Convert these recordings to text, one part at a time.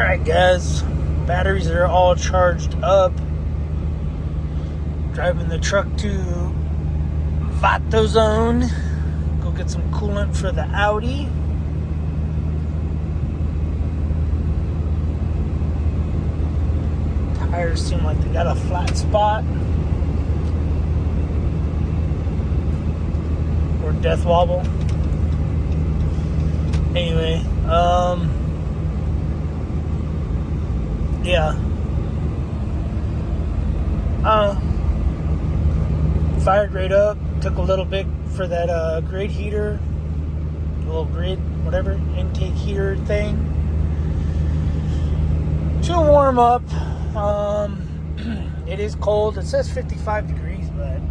Alright guys, batteries are all charged up. Driving the truck to Vatozone. Go get some coolant for the Audi. Tires seem like they got a flat spot. Or death wobble. Anyway, yeah. Fired right up. Took a little bit for that grid heater. A little grid, whatever, intake heater thing. To warm up. It is cold. It says 55 degrees, but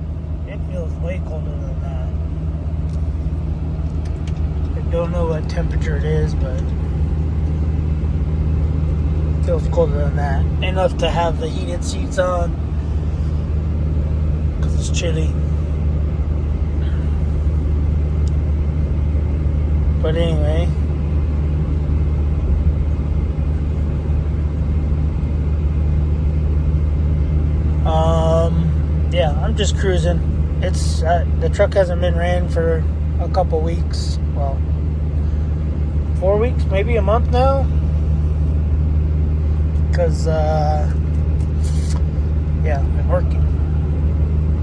it feels way colder than that. I don't know what temperature it is, but it feels colder than that. Enough to have the heated seats on, because it's chilly. But anyway, yeah, I'm just cruising. It's the truck hasn't been ran for a couple weeks. Well, 4 weeks, maybe a month now. Because yeah, I've been working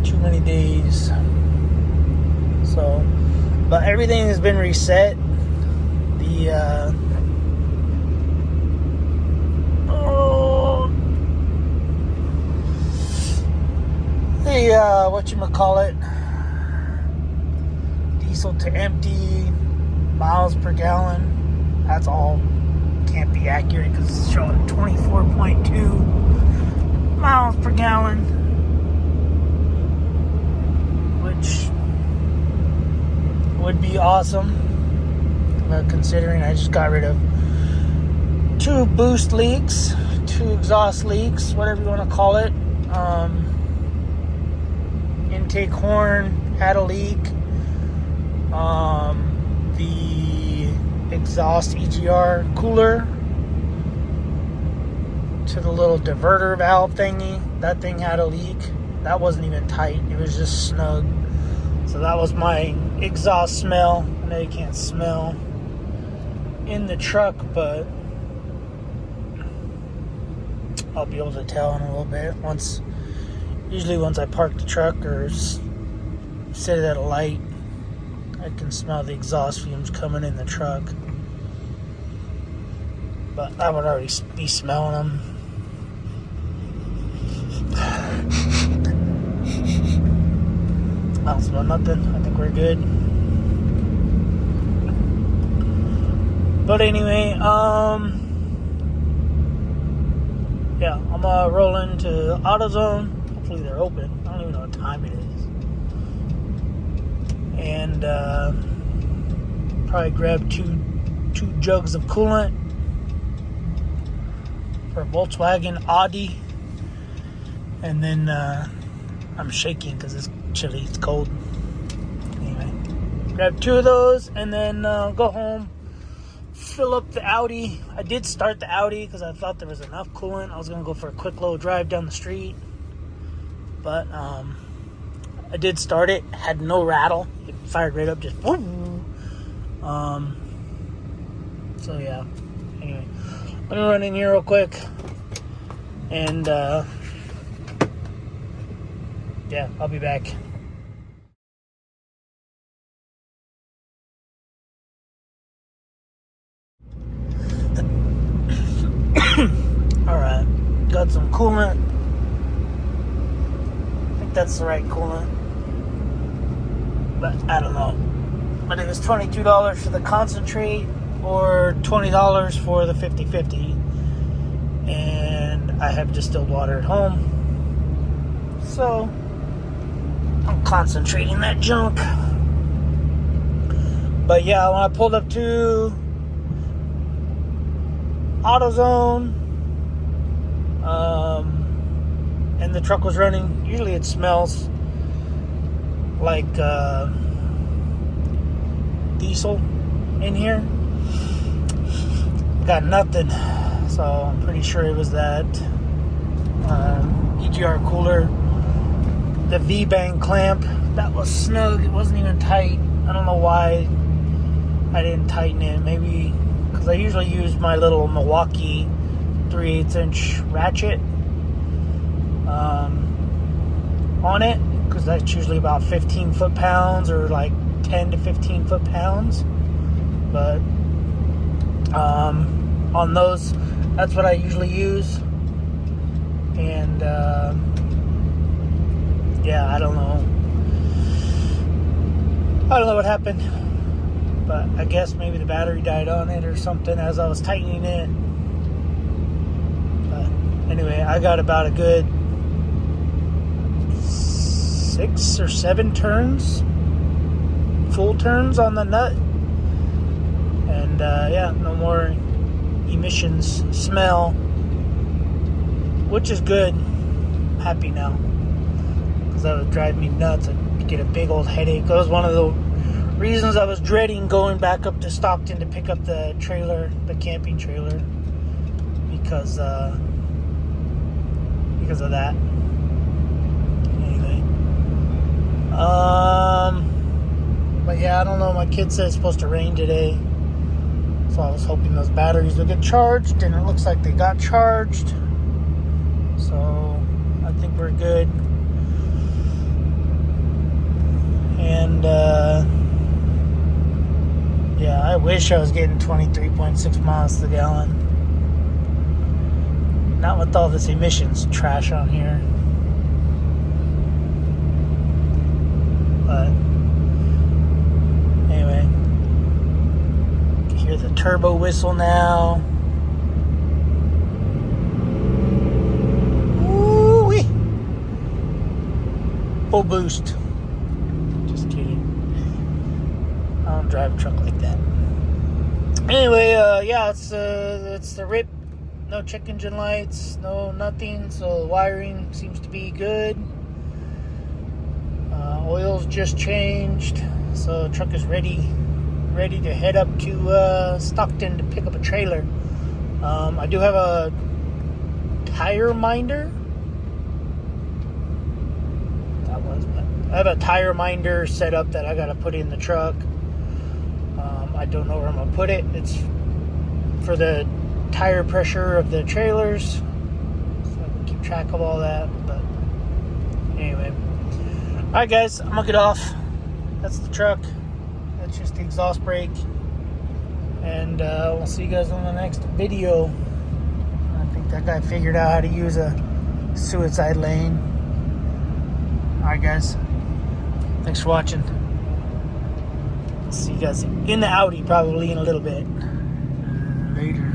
too many days. So, but everything has been reset. Whatchamacallit, diesel to empty, miles per gallon, that's all can't be accurate because it's showing 24.2 miles per gallon, which would be awesome, considering I just got rid of 2 boost leaks, 2 exhaust leaks, whatever you want to call it. Intake horn had a leak. The exhaust EGR cooler to the little diverter valve thingy, that thing had a leak. That wasn't even tight, it was just snug. So that was my exhaust smell. I know you can't smell in the truck, but I'll be able to tell in a little bit. Usually once I park the truck or sit at a light, I can smell the exhaust fumes coming in the truck. But I would already be smelling them. I don't smell nothing. I think we're good. But anyway, yeah, I'm gonna roll into AutoZone. Hopefully they're open. I don't even know what time it is. And probably grab two jugs of coolant for Volkswagen Audi. And then I'm shaking because it's chilly, it's cold. Anyway, grab 2 of those and then go home, fill up the Audi. I did start the Audi because I thought there was enough coolant. I was going to go for a quick little drive down the street. But I did start it, had no rattle. It fired right up, just boom. So yeah. Anyway, let me run in here real quick, and yeah, I'll be back. All right, got some coolant. That's the right coolant, but I don't know. But it was $22 for the concentrate or $20 for the 50/50, and I have distilled water at home, so I'm concentrating that junk. But yeah, when I pulled up to AutoZone, and the truck was running, usually it smells like diesel in here. Got nothing. So I'm pretty sure it was that EGR cooler. The V-bang clamp, that was snug. It wasn't even tight. I don't know why I didn't tighten it. Maybe because I usually use my little Milwaukee 3/8 inch ratchet on it, because that's usually about 15 foot-pounds or like 10 to 15 foot-pounds. But on those, that's what I usually use. And yeah, I don't know what happened, but I guess maybe the battery died on it or something as I was tightening it. But anyway, I got about a good 6 or 7 turns, full turns on the nut, and yeah, no more emissions, smell, which is good. I'm happy now, because that would drive me nuts. I'd get a big old headache. That was one of the reasons I was dreading going back up to Stockton to pick up the trailer, the camping trailer, because of that. Anyway, but yeah, I don't know. My kid said it's supposed to rain today, so I was hoping those batteries would get charged, and it looks like they got charged. So I think we're good. And yeah, I wish I was getting 23.6 miles to the gallon. Not with all this emissions trash on here. But anyway, you can hear the turbo whistle now. Woo-wee. Full boost. Just kidding. I don't drive a truck like that. Anyway, yeah, it's the RIP. No check engine lights, no nothing. So the wiring seems to be good. Oil's just changed, so the truck is ready to head up to Stockton to pick up a trailer. I do have a tire minder. I have a tire minder set up that I gotta put in the truck. I don't know where I'm gonna put it. It's for the tire pressure of the trailers, so I can keep track of all that. But anyway, alright guys, I'm gonna get off. That's the truck. That's just the exhaust brake. And we'll see you guys on the next video. I think that guy figured out how to use a suicide lane. Alright guys, thanks for watching. See you guys in the Audi probably in a little bit. Later.